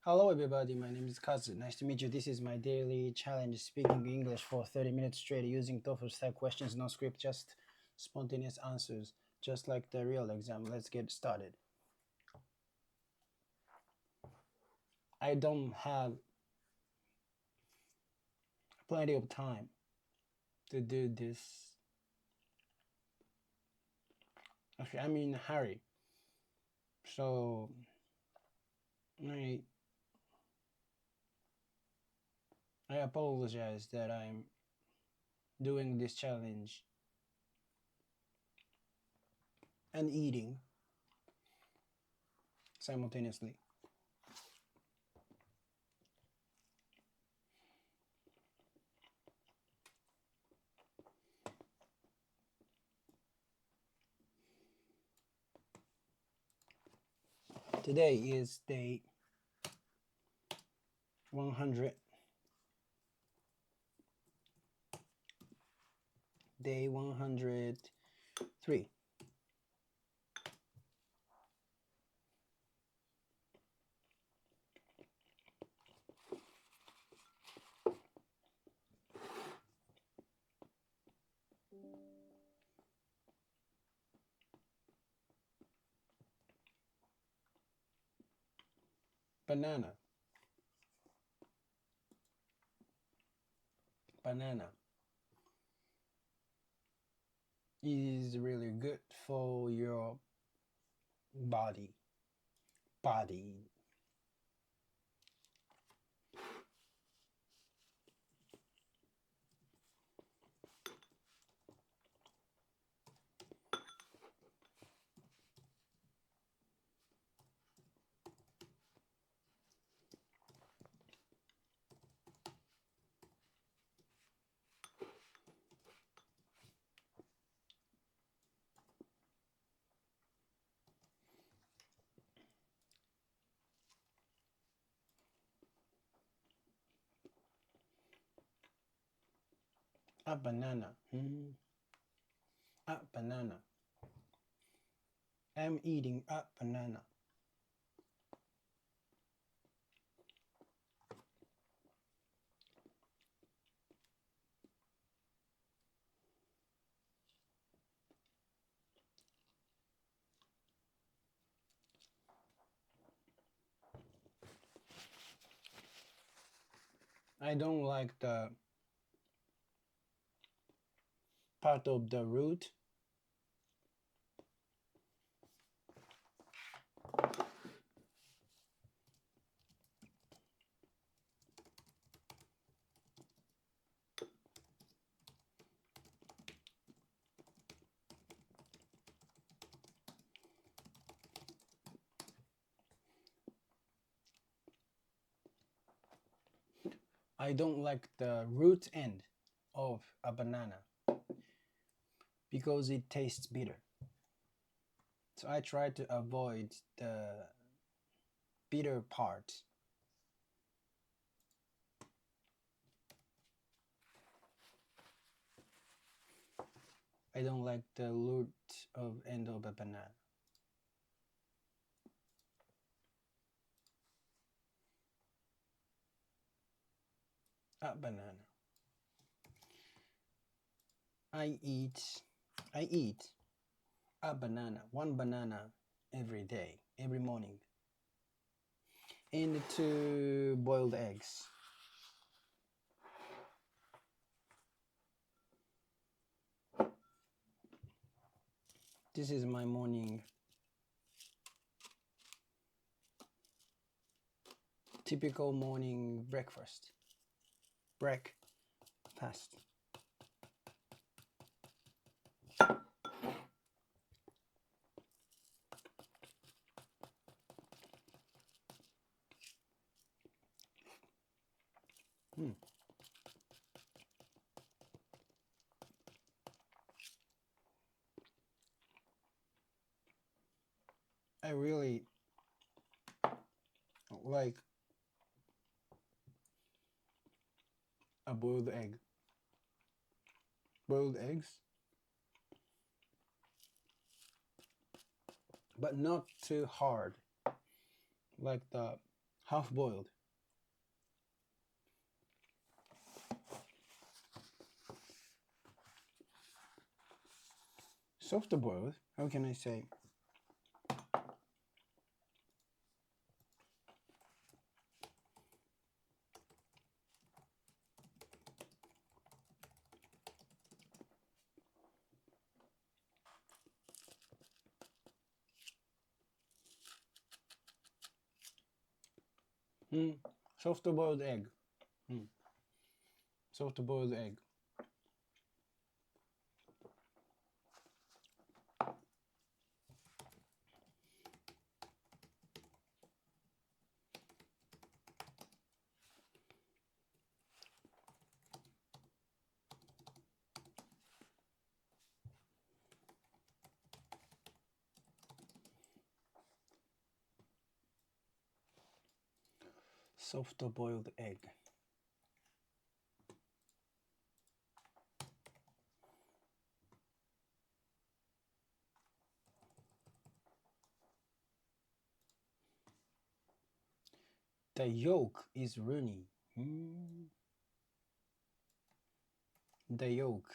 Hello, everybody. My name is Kazu. Nice to meet you. This is my daily challenge speaking English for 30 minutes straight using TOEFL style questions, no script, just spontaneous answers, just like the real exam. Let's get started. I don't have plenty of time to do this. Actually, I'm in a hurry. So, I, I apologize that I'm doing this challenge and eating simultaneously. Today is day 100. Day 103. Banana. Banana is really good for your body. Body. A banana. A banana. I'm eating a banana. I don't like the part of the root. I don't like the root end of a banana because it tastes bitter. So I try to avoid the bitter part. I don't like the root of end of a banana. A banana. I eat a banana, one banana every day, every morning, and 2 boiled eggs. This is my morning typical morning breakfast. Breakfast. Mm. I really like a boiled egg. Boiled eggs, but not too hard, like the Half boiled. Soft boiled. How can I say? Soft boiled egg. Soft boiled egg. Soft boiled egg. The yolk is runny. The yolk.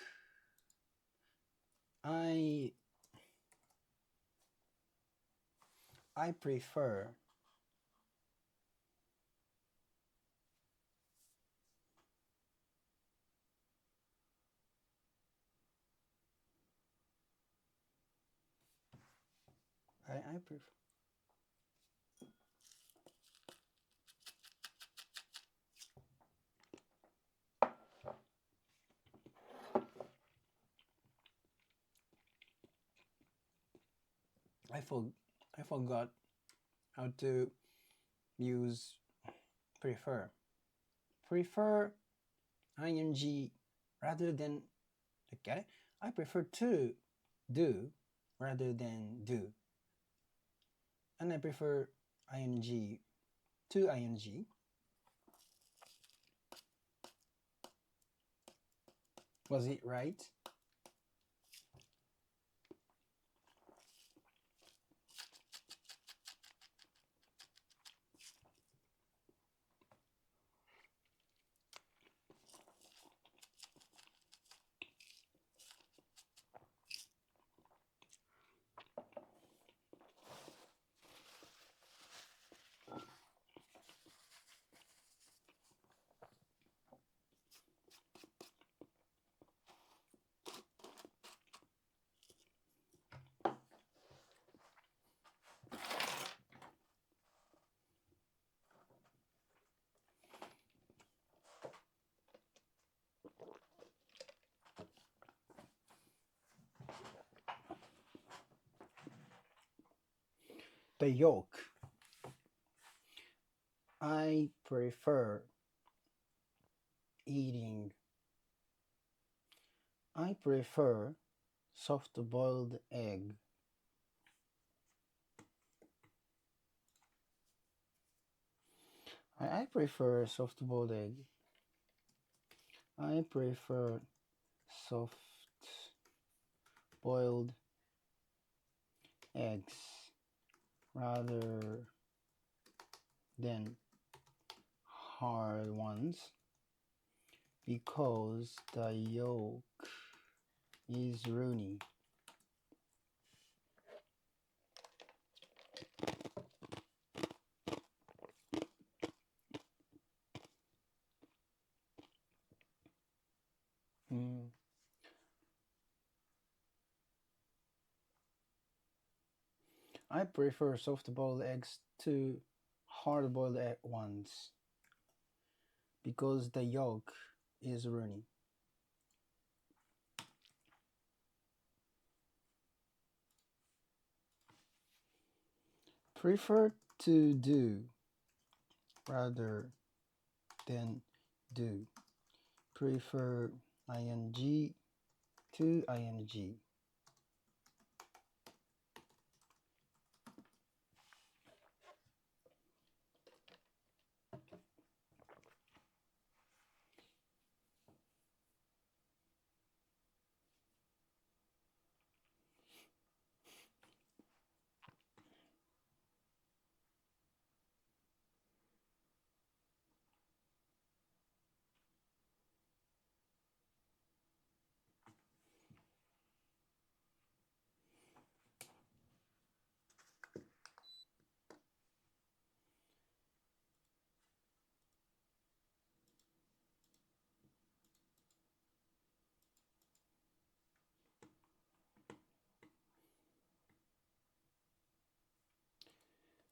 I prefer I prefer I forgot how to use prefer. Prefer ing rather than okay. I prefer to do rather than do. And I prefer ing to ing. Was it right? The yolk. I prefer eating. I prefer soft boiled egg. I prefer soft boiled egg. I prefer soft boiled eggs rather than hard ones because the yolk is runny. I prefer soft boiled eggs to hard boiled ones because the yolk is runny. Prefer to do rather than do. Prefer ing to ing.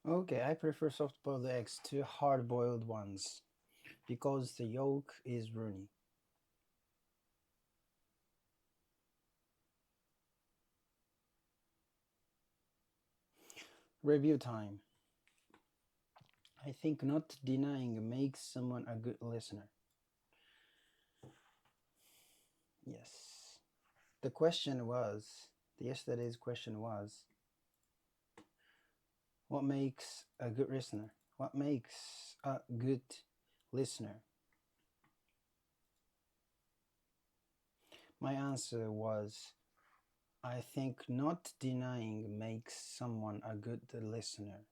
Okay, I prefer soft-boiled eggs to hard-boiled ones because the yolk is runny. Review time. I think not denying makes someone a good listener. Yes. The question was, yesterday's question was, what makes a good listener? What makes a good listener? My answer was, I think not denying makes someone a good listener.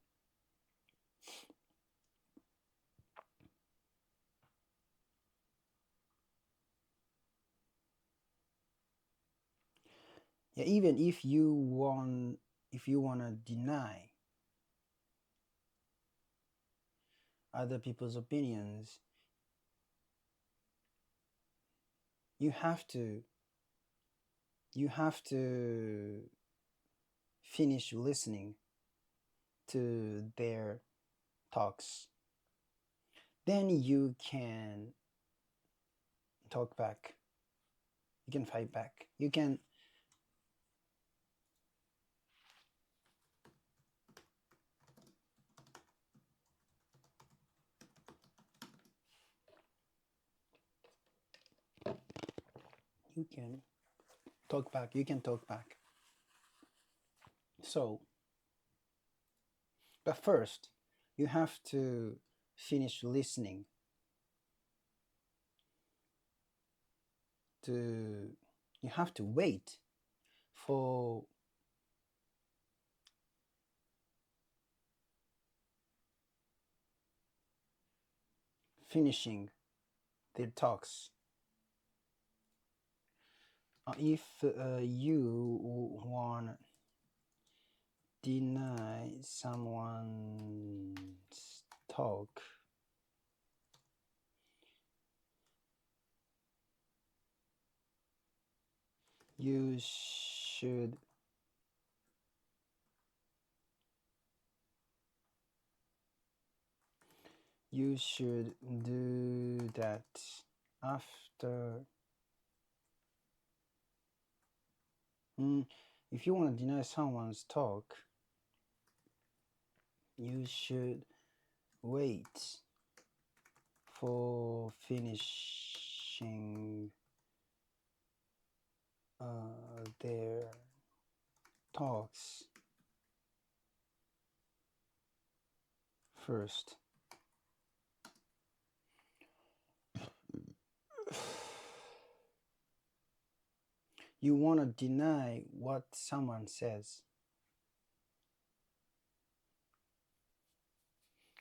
Yeah, even if you want to deny other people's opinions, you have to finish listening to their talks. Then you can talk back. You can fight back. You can talk back. You can talk back. So, but first, you have to finish listening to you have to wait for finishing their talks. If you want to deny someone's talk, you should do that after. If you want to deny someone's talk, you should wait for finishing their talks first. You want to deny what someone says.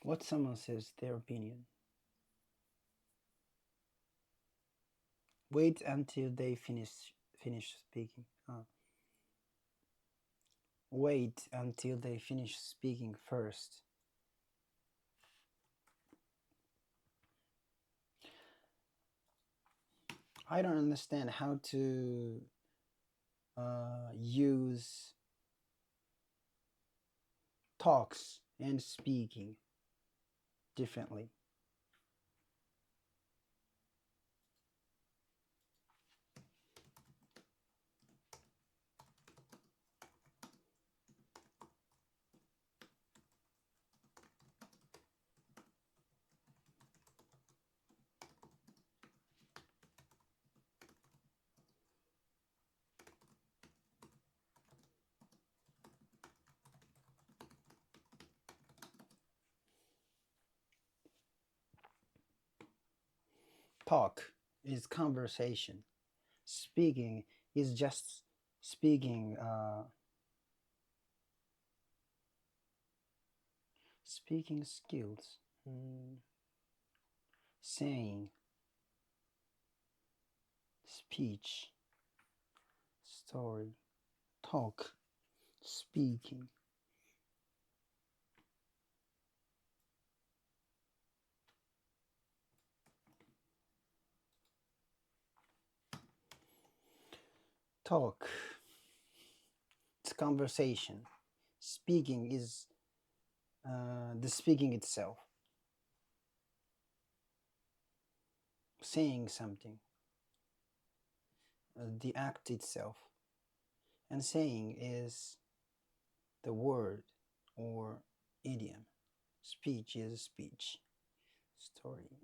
What someone says, their opinion. Wait until they finish speaking. Wait until they finish speaking first. I don't understand how to use talks and speaking differently. Talk is conversation. Speaking is just speaking. Speaking skills. Saying. Speech. Story. Talk. Speaking. Talk. It's conversation. Speaking is the speaking itself, saying something, the act itself. And saying is the word or idiom. Speech is speech. Story.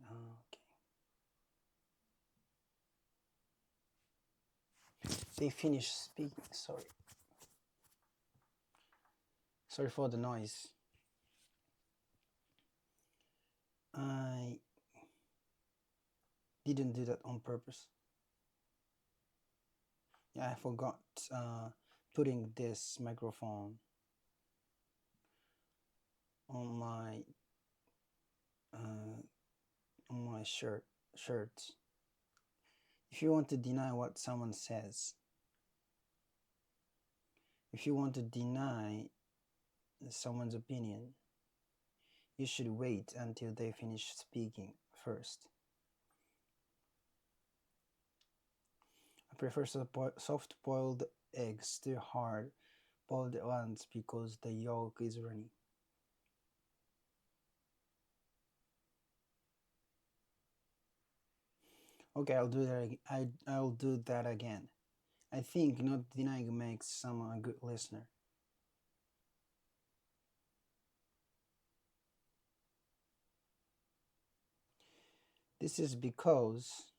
Okay. They finish speaking. Sorry. Sorry for the noise. I didn't do that on purpose. Yeah, I forgot putting this microphone on my shirt. If you want to deny what someone says, if you want to deny someone's opinion, you should wait until they finish speaking first. I prefer soft-boiled eggs to hard-boiled ones because the yolk is runny. Okay, I'll do that. I'll do that again. I think not denying makes someone a good listener. This is because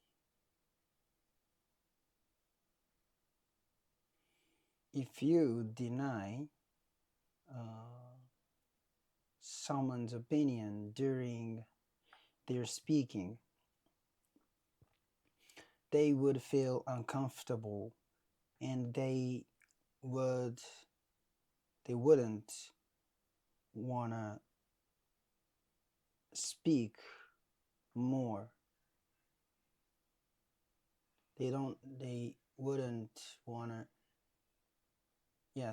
if you deny someone's opinion during their speaking, they would feel uncomfortable and they wouldn't wanna speak more. They wouldn't wanna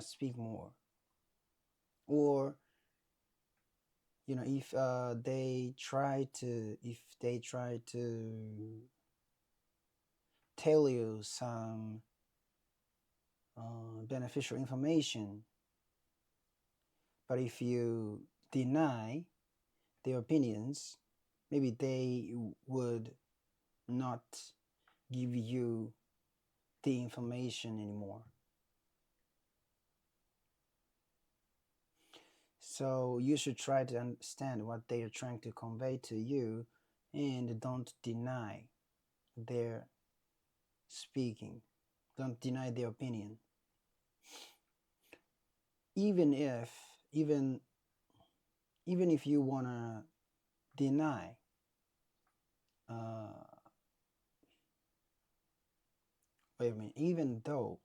speak more. Or if they try to tell you some beneficial information, but if you deny their opinions, maybe they would not give you the information anymore. So you should try to understand what they are trying to convey to you and don't deny their speaking. Don't deny their opinion. Even if you wanna deny wait a minute, even though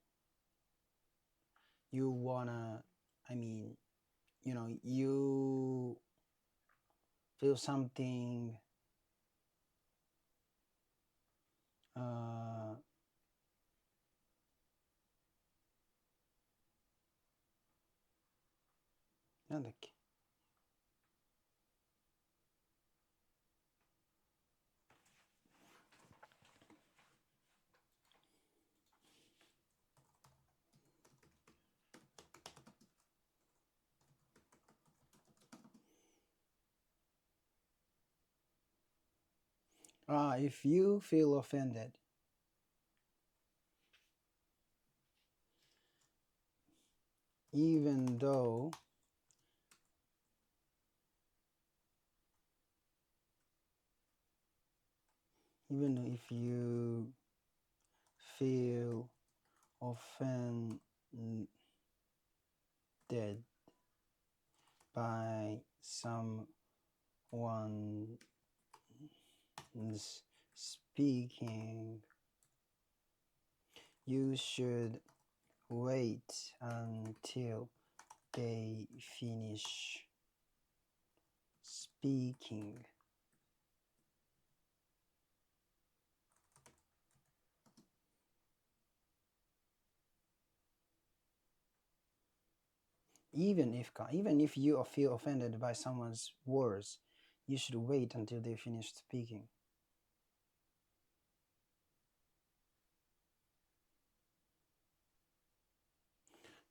you wanna you feel something if you feel offended, even though if you feel offended by someone's speaking, you should wait until they finish speaking. Even if you feel offended by someone's words, you should wait until they finish speaking.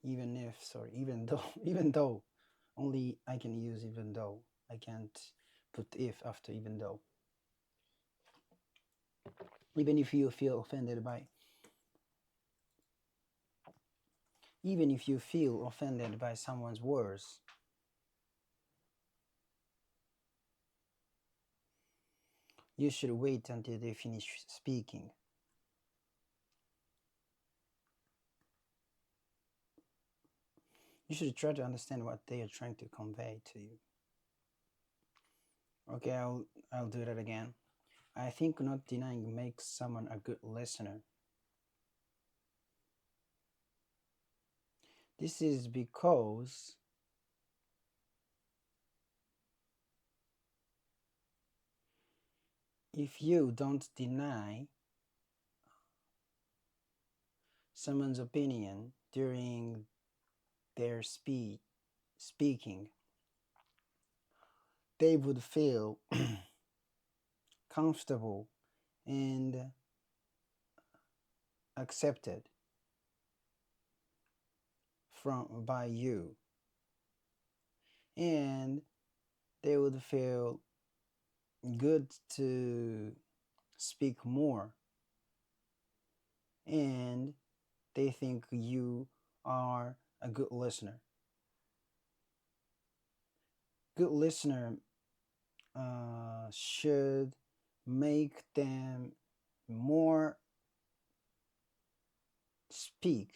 Even though Only I can use even though. I can't put if after even though. Even if you feel offended by even if you feel offended by someone's words, you should wait until they finish speaking. You should try to understand what they are trying to convey to you. Okay, I'll do that again. I think not denying makes someone a good listener. This is because if you don't deny someone's opinion during their speaking, they would feel comfortable and accepted from by you, and they would feel good to speak more, and they think you are a good listener. Good listener should make them more speak,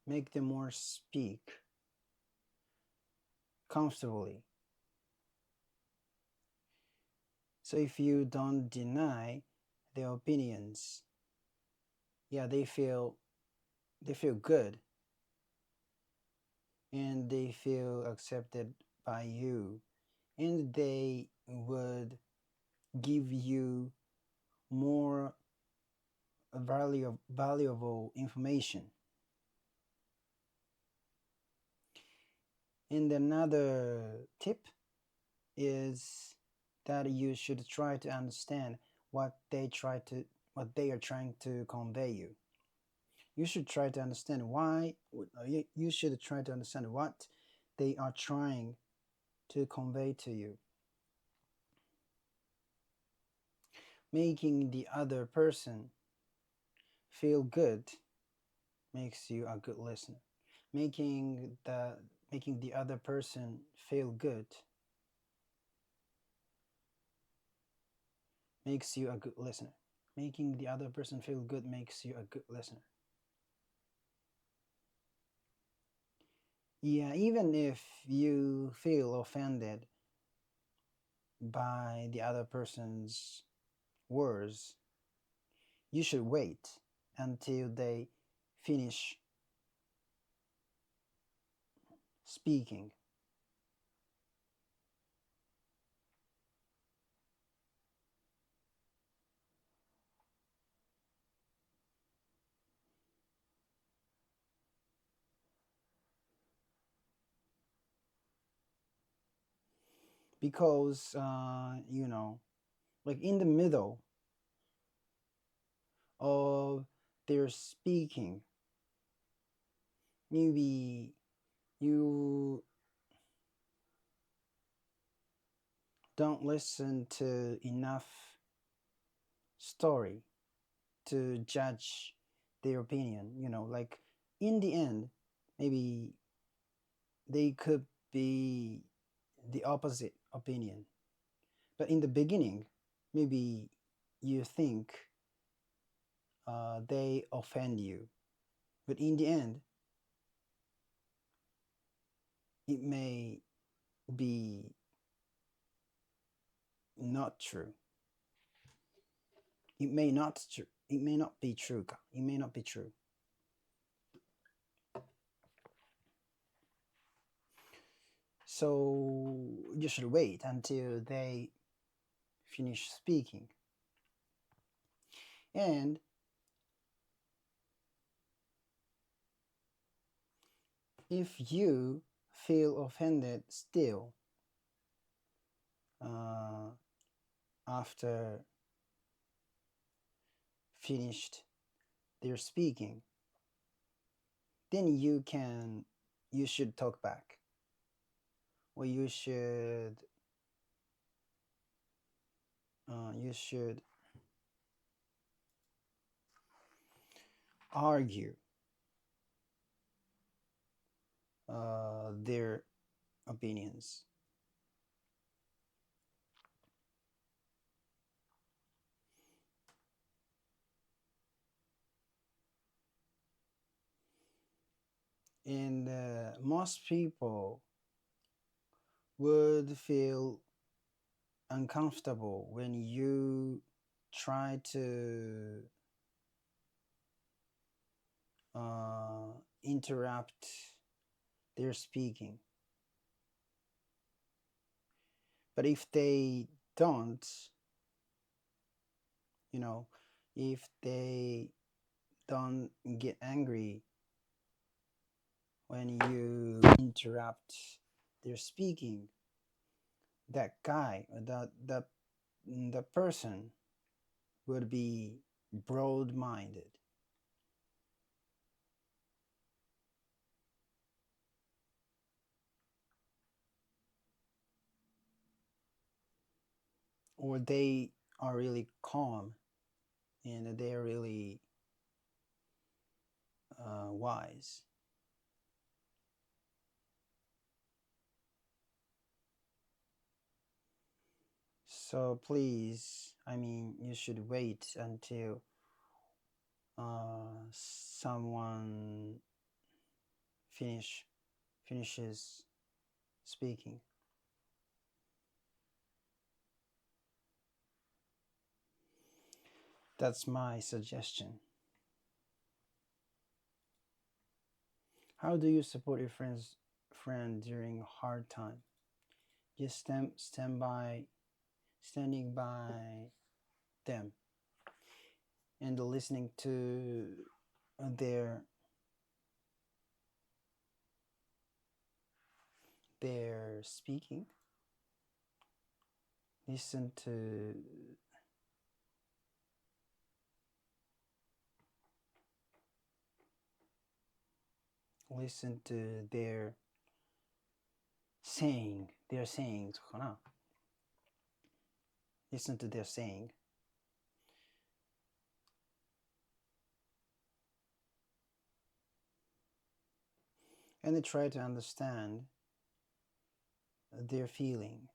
make them more speak comfortably. So if you don't deny their opinions, yeah, they feel good and they feel accepted by you, and they would give you more valuable information. And another tip is that you should try to understand what they are trying to convey you. You should try to understand why. You should try to understand what they are trying to convey to you. Making the other person feel good makes you a good listener. Making the making the other person feel good makes you a good listener. Making the other person feel good makes you a good listener. Yeah, even if you feel offended by the other person's words, you should wait until they finish speaking. Because, like in the middle of their speaking, maybe you don't listen to enough story to judge their opinion. Like in the end, maybe they could be the opposite opinion. But in the beginning, maybe you think they offend you. But in the end, it may be not true. It may not be true. It may not be true. So you should wait until they finish speaking. And if you feel offended still uh, after finished their speaking, then you can you should talk back, or you should argue their opinions. And most people would feel uncomfortable when you try to uh, interrupt their speaking. But if they don't, you know, if they don't get angry when you interrupt their speaking, that guy or the person would be broad-minded, or they are really calm and they're really wise. So please, I mean, you should wait until someone finishes speaking. That's my suggestion. How do you support your friend during a hard time? Just standing by them and listening to their their speaking. Listen to listen to their sayings かな listen to their saying and try to understand their feeling.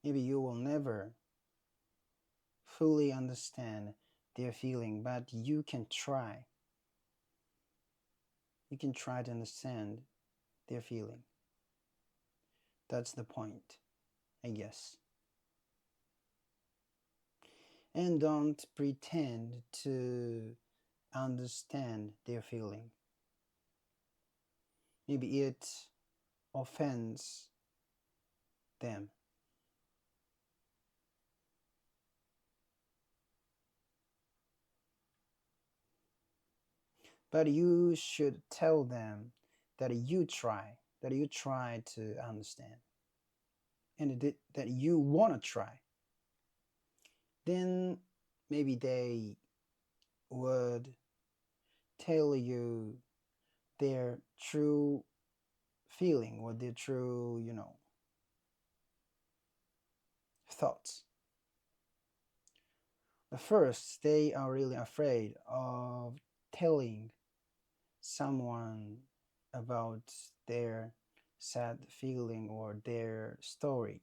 Maybe you will never fully understand their feeling, but you can try. You can try to understand their feeling. That's the point, I guess. And don't pretend to understand their feeling. Maybe it offends them. But you should tell them that you try to understand, and that you want to try. Then maybe they would tell you their true feeling or their true, thoughts. But first, they are really afraid of telling someone about their sad feeling or their story.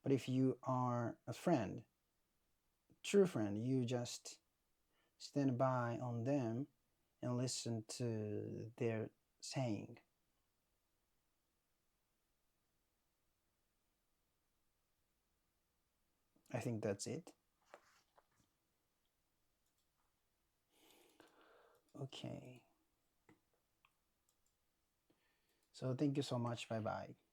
But if you are a friend, true friend, you just stand by on them and listen to their saying. I think that's it. Okay. So thank you so much. Bye bye.